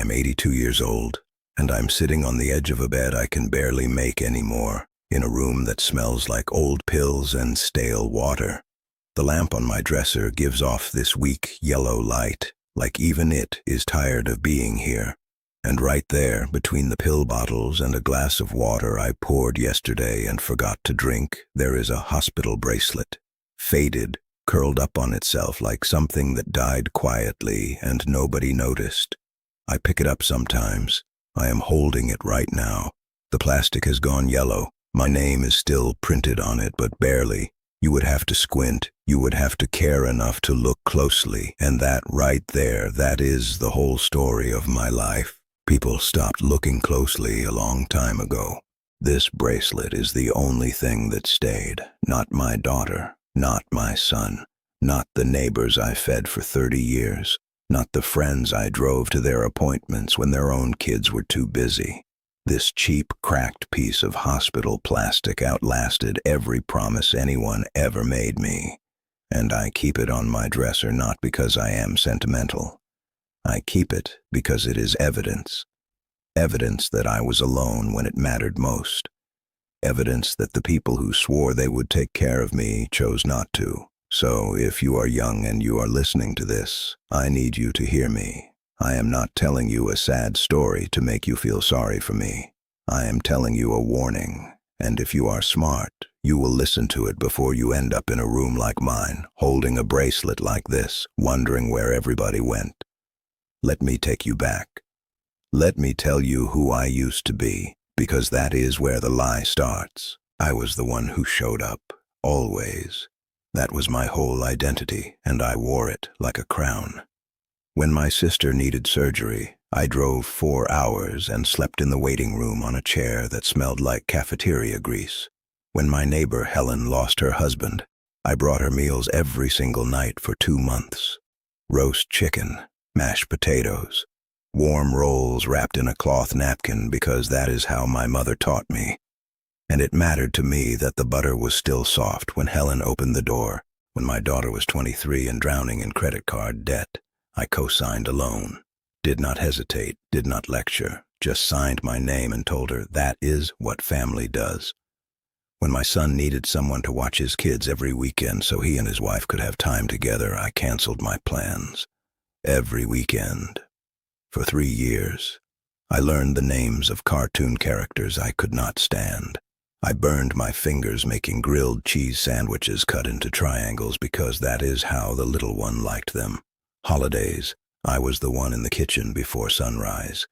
I'm 82 years old, and I'm sitting on the edge of a bed I can barely make anymore, in a room that smells like old pills and stale water. The lamp on my dresser gives off this weak yellow light, like even it is tired of being here. And right there, between the pill bottles and a glass of water I poured yesterday and forgot to drink, there is a hospital bracelet, faded, curled up on itself like something that died quietly and nobody noticed. I pick it up sometimes. I am holding it right now. The plastic has gone yellow. My name is still printed on it, but barely. You would have to squint. You would have to care enough to look closely. And that right there, that is the whole story of my life. People stopped looking closely a long time ago. This bracelet is the only thing that stayed. Not my daughter, not my son, not the neighbors I fed for 30 years, not the friends I drove to their appointments when their own kids were too busy. This cheap, cracked piece of hospital plastic outlasted every promise anyone ever made me. And I keep it on my dresser not because I am sentimental. I keep it because it is evidence. Evidence that I was alone when it mattered most. Evidence that the people who swore they would take care of me chose not to. So if you are young and you are listening to this, I need you to hear me. I am not telling you a sad story to make you feel sorry for me. I am telling you a warning, and if you are smart, you will listen to it before you end up in a room like mine, holding a bracelet like this, wondering where everybody went. Let me take you back. Let me tell you who I used to be, because that is where the lie starts. I was the one who showed up, always. That was my whole identity, and I wore it like a crown. When my sister needed surgery, I drove 4 hours and slept in the waiting room on a chair that smelled like cafeteria grease. When my neighbor Helen lost her husband, I brought her meals every single night for 2 months. Roast chicken, mashed potatoes, warm rolls wrapped in a cloth napkin because that is how my mother taught me. And it mattered to me that the butter was still soft when Helen opened the door. When my daughter was 23 and drowning in credit card debt, I co-signed alone. Did not hesitate, did not lecture, just signed my name and told her that is what family does. When my son needed someone to watch his kids every weekend so he and his wife could have time together, I canceled my plans. Every weekend. For 3 years, I learned the names of cartoon characters I could not stand. I burned my fingers making grilled cheese sandwiches cut into triangles because that is how the little one liked them. Holidays, I was the one in the kitchen before sunrise.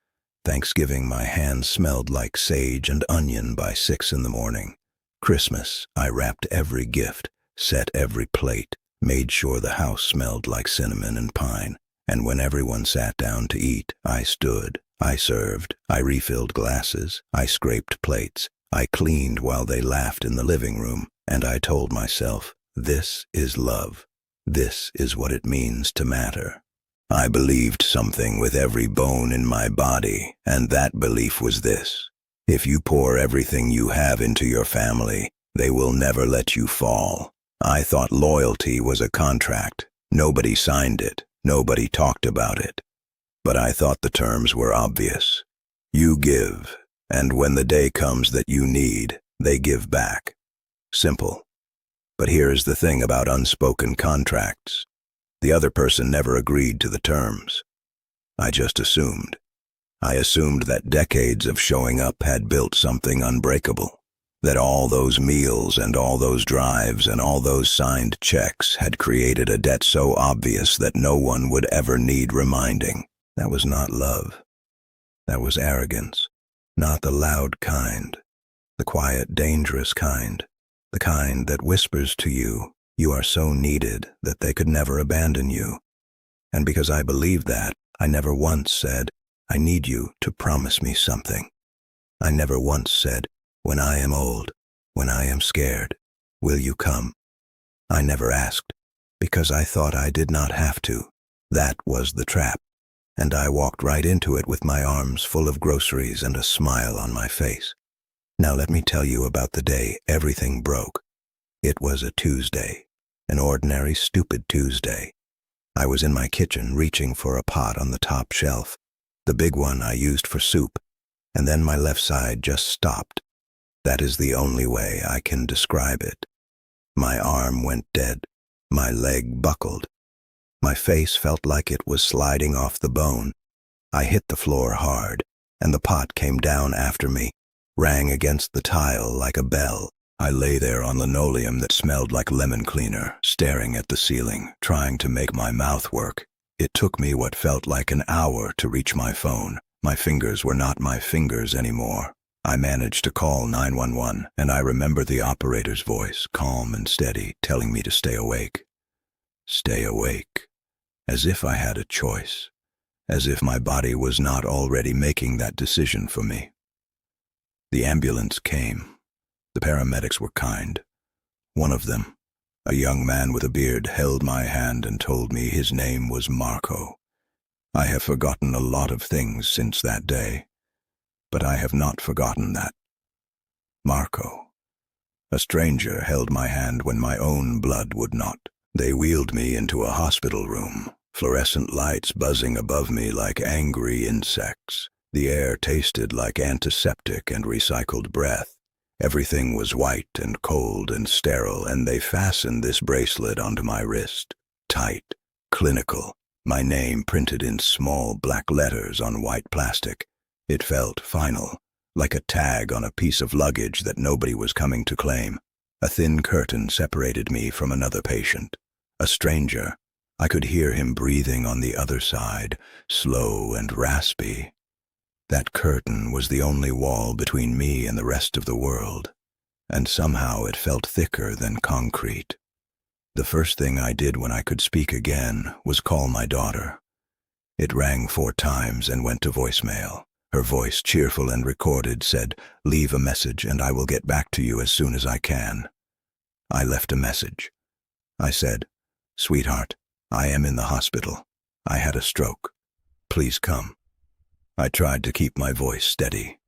Thanksgiving, my hands smelled like sage and onion by 6 in the morning. Christmas, I wrapped every gift, set every plate, made sure the house smelled like cinnamon and pine. And when everyone sat down to eat, I stood, I served, I refilled glasses, I scraped plates, I cleaned while they laughed in the living room, and I told myself, this is love. This is what it means to matter. I believed something with every bone in my body, and that belief was this. If you pour everything you have into your family, they will never let you fall. I thought loyalty was a contract. Nobody signed it. Nobody talked about it. But I thought the terms were obvious. You give, and when the day comes that you need, they give back. Simple. But here is the thing about unspoken contracts. The other person never agreed to the terms. I just assumed. I assumed that decades of showing up had built something unbreakable. That all those meals and all those drives and all those signed checks had created a debt so obvious that no one would ever need reminding. That was not love. That was arrogance. Not the loud kind. The quiet, dangerous kind. The kind that whispers to you, you are so needed that they could never abandon you. And because I believed that, I never once said, I need you to promise me something. I never once said, when I am old, when I am scared, will you come? I never asked, because I thought I did not have to. That was the trap, and I walked right into it with my arms full of groceries and a smile on my face. Now let me tell you about the day everything broke. It was a Tuesday, an ordinary, stupid Tuesday. I was in my kitchen reaching for a pot on the top shelf. The big one I used for soup, and then my left side just stopped. That is the only way I can describe it. My arm went dead. My leg buckled. My face felt like it was sliding off the bone. I hit the floor hard, and the pot came down after me, rang against the tile like a bell. I lay there on linoleum that smelled like lemon cleaner, staring at the ceiling, trying to make my mouth work. It took me what felt like an hour to reach my phone. My fingers were not my fingers anymore. I managed to call 911, and I remember the operator's voice, calm and steady, telling me to stay awake. Stay awake. As if I had a choice. As if my body was not already making that decision for me. The ambulance came. The paramedics were kind. One of them, a young man with a beard, held my hand and told me his name was Marco. I have forgotten a lot of things since that day, but I have not forgotten that. Marco. A stranger held my hand when my own blood would not. They wheeled me into a hospital room, fluorescent lights buzzing above me like angry insects. The air tasted like antiseptic and recycled breath. Everything was white and cold and sterile, and they fastened this bracelet onto my wrist. Tight, clinical, my name printed in small black letters on white plastic. It felt final, like a tag on a piece of luggage that nobody was coming to claim. A thin curtain separated me from another patient. A stranger. I could hear him breathing on the other side, slow and raspy. That curtain was the only wall between me and the rest of the world, and somehow it felt thicker than concrete. The first thing I did when I could speak again was call my daughter. It rang 4 times and went to voicemail. Her voice, cheerful and recorded, said, "Leave a message and I will get back to you as soon as I can." I left a message. I said, "Sweetheart, I am in the hospital. I had a stroke. Please come." I tried to keep my voice steady.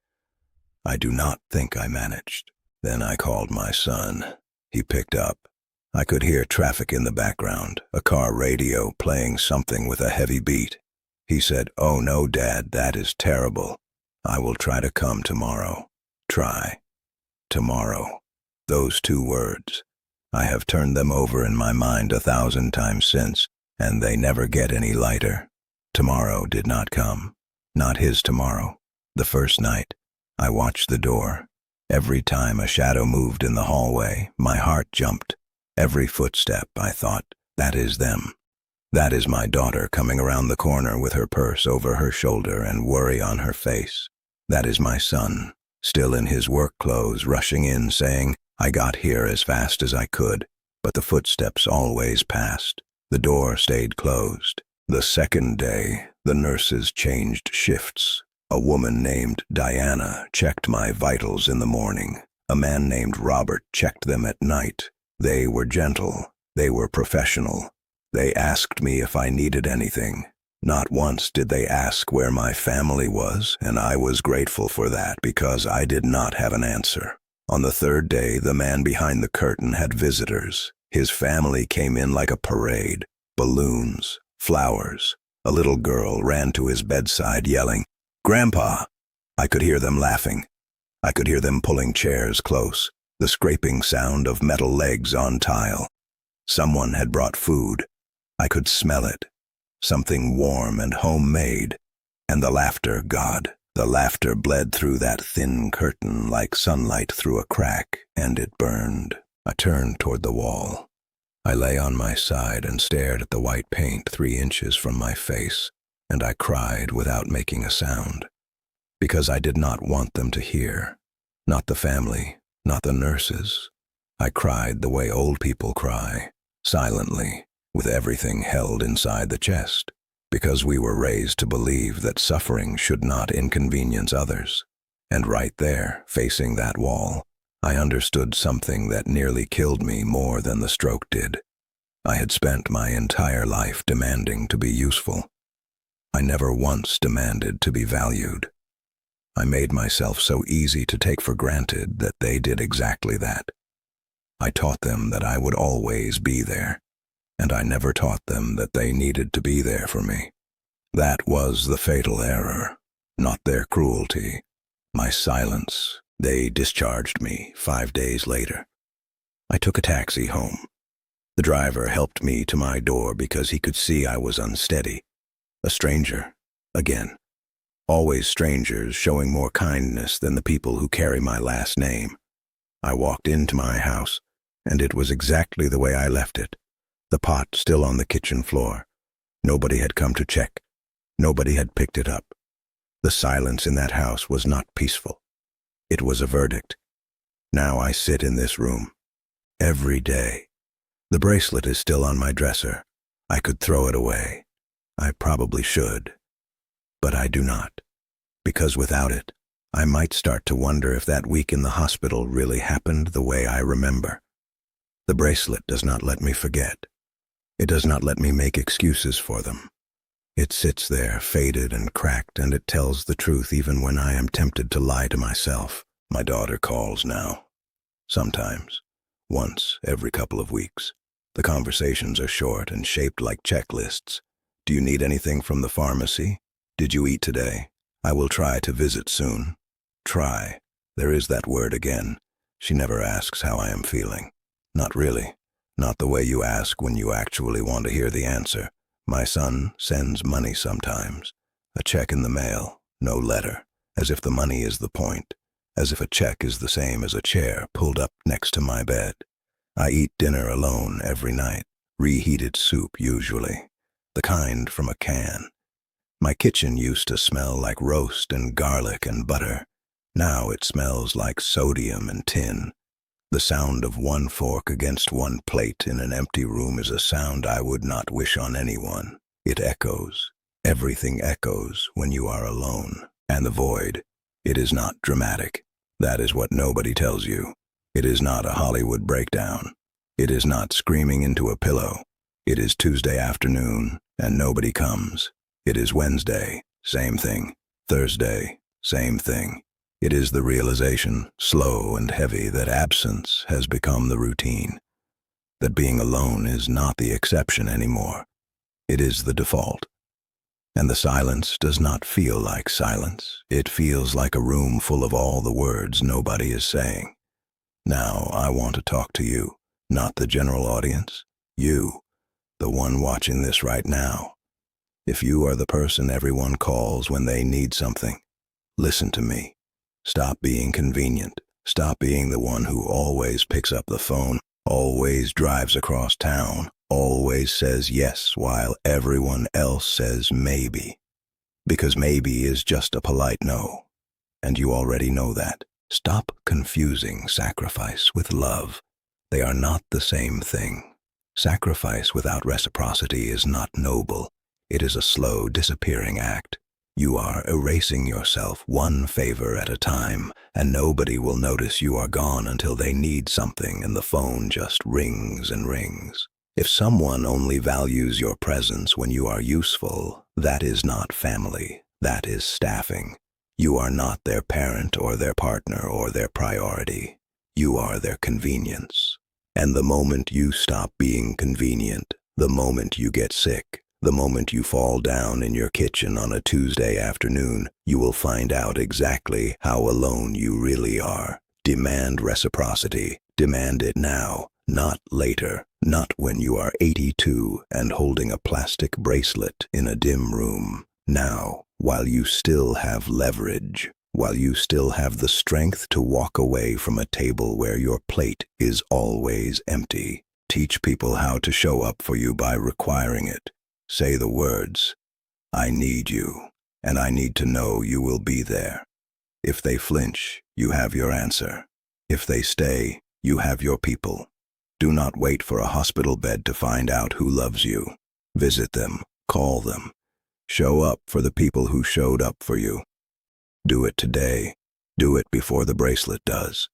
I do not think I managed. Then I called my son. He picked up. I could hear traffic in the background, a car radio playing something with a heavy beat. He said, "Oh no, Dad, that is terrible. I will try to come tomorrow." Try. Tomorrow. Those 2 words. I have turned them over in my mind 1,000 times since, and they never get any lighter. Tomorrow did not come. Not his tomorrow. The first night, I watched the door. Every time a shadow moved in the hallway, my heart jumped. Every footstep, I thought, that is them. That is my daughter coming around the corner with her purse over her shoulder and worry on her face. That is my son, still in his work clothes, rushing in saying, "I got here as fast as I could." But the footsteps always passed. The door stayed closed. The second day, the nurses changed shifts. A woman named Diana checked my vitals in the morning. A man named Robert checked them at night. They were gentle. They were professional. They asked me if I needed anything. Not once did they ask where my family was, and I was grateful for that because I did not have an answer. On the 3rd day, the man behind the curtain had visitors. His family came in like a parade. Balloons, flowers. A little girl ran to his bedside yelling, "Grandpa!" I could hear them laughing. I could hear them pulling chairs close, the scraping sound of metal legs on tile. Someone had brought food. I could smell it. Something warm and homemade. And the laughter, God, the laughter bled through that thin curtain like sunlight through a crack, and it burned. I turned toward the wall. I lay on my side and stared at the white paint 3 inches from my face, and I cried without making a sound. Because I did not want them to hear. Not the family, not the nurses. I cried the way old people cry, silently, with everything held inside the chest, because we were raised to believe that suffering should not inconvenience others. And right there, facing that wall, I understood something that nearly killed me more than the stroke did. I had spent my entire life demanding to be useful. I never once demanded to be valued. I made myself so easy to take for granted that they did exactly that. I taught them that I would always be there, and I never taught them that they needed to be there for me. That was the fatal error, not their cruelty. My silence. They discharged me 5 days later. I took a taxi home. The driver helped me to my door because he could see I was unsteady. A stranger, again. Always strangers showing more kindness than the people who carry my last name. I walked into my house, and it was exactly the way I left it. The pot still on the kitchen floor. Nobody had come to check. Nobody had picked it up. The silence in that house was not peaceful. It was a verdict. Now I sit in this room. Every day. The bracelet is still on my dresser. I could throw it away. I probably should. But I do not. Because without it, I might start to wonder if that week in the hospital really happened the way I remember. The bracelet does not let me forget. It does not let me make excuses for them. It sits there, faded and cracked, and it tells the truth even when I am tempted to lie to myself. My daughter calls now. Sometimes. Once every couple of weeks. The conversations are short and shaped like checklists. Do you need anything from the pharmacy? Did you eat today? I will try to visit soon. Try. There is that word again. She never asks how I am feeling. Not really. Not the way you ask when you actually want to hear the answer. My son sends money sometimes. A check in the mail, no letter, as if the money is the point, as if a check is the same as a chair pulled up next to my bed. I eat dinner alone every night, reheated soup usually, the kind from a can. My kitchen used to smell like roast and garlic and butter. Now it smells like sodium and tin. The sound of one fork against one plate in an empty room is a sound I would not wish on anyone. It echoes. Everything echoes when you are alone. And the void, it is not dramatic. That is what nobody tells you. It is not a Hollywood breakdown. It is not screaming into a pillow. It is Tuesday afternoon, and nobody comes. It is Wednesday, same thing. Thursday, same thing. It is the realization, slow and heavy, that absence has become the routine. That being alone is not the exception anymore. It is the default. And the silence does not feel like silence. It feels like a room full of all the words nobody is saying. Now I want to talk to you, not the general audience. You, the one watching this right now. If you are the person everyone calls when they need something, listen to me. Stop being convenient. Stop being the one who always picks up the phone, always drives across town, always says yes while everyone else says maybe. Because maybe is just a polite no. And you already know that. Stop confusing sacrifice with love. They are not the same thing. Sacrifice without reciprocity is not noble. It is a slow, disappearing act. You are erasing yourself one favor at a time, and nobody will notice you are gone until they need something and the phone just rings and rings. If someone only values your presence when you are useful, that is not family, that is staffing. You are not their parent or their partner or their priority. You are their convenience. And the moment you stop being convenient, the moment you get sick, the moment you fall down in your kitchen on a Tuesday afternoon, you will find out exactly how alone you really are. Demand reciprocity. Demand it now, not later, not when you are 82 and holding a plastic bracelet in a dim room. Now, while you still have leverage, while you still have the strength to walk away from a table where your plate is always empty. Teach people how to show up for you by requiring it. Say the words, I need you, and I need to know you will be there. If they flinch, you have your answer. If they stay, you have your people. Do not wait for a hospital bed to find out who loves you. Visit them, call them. Show up for the people who showed up for you. Do it today. Do it before the bracelet does.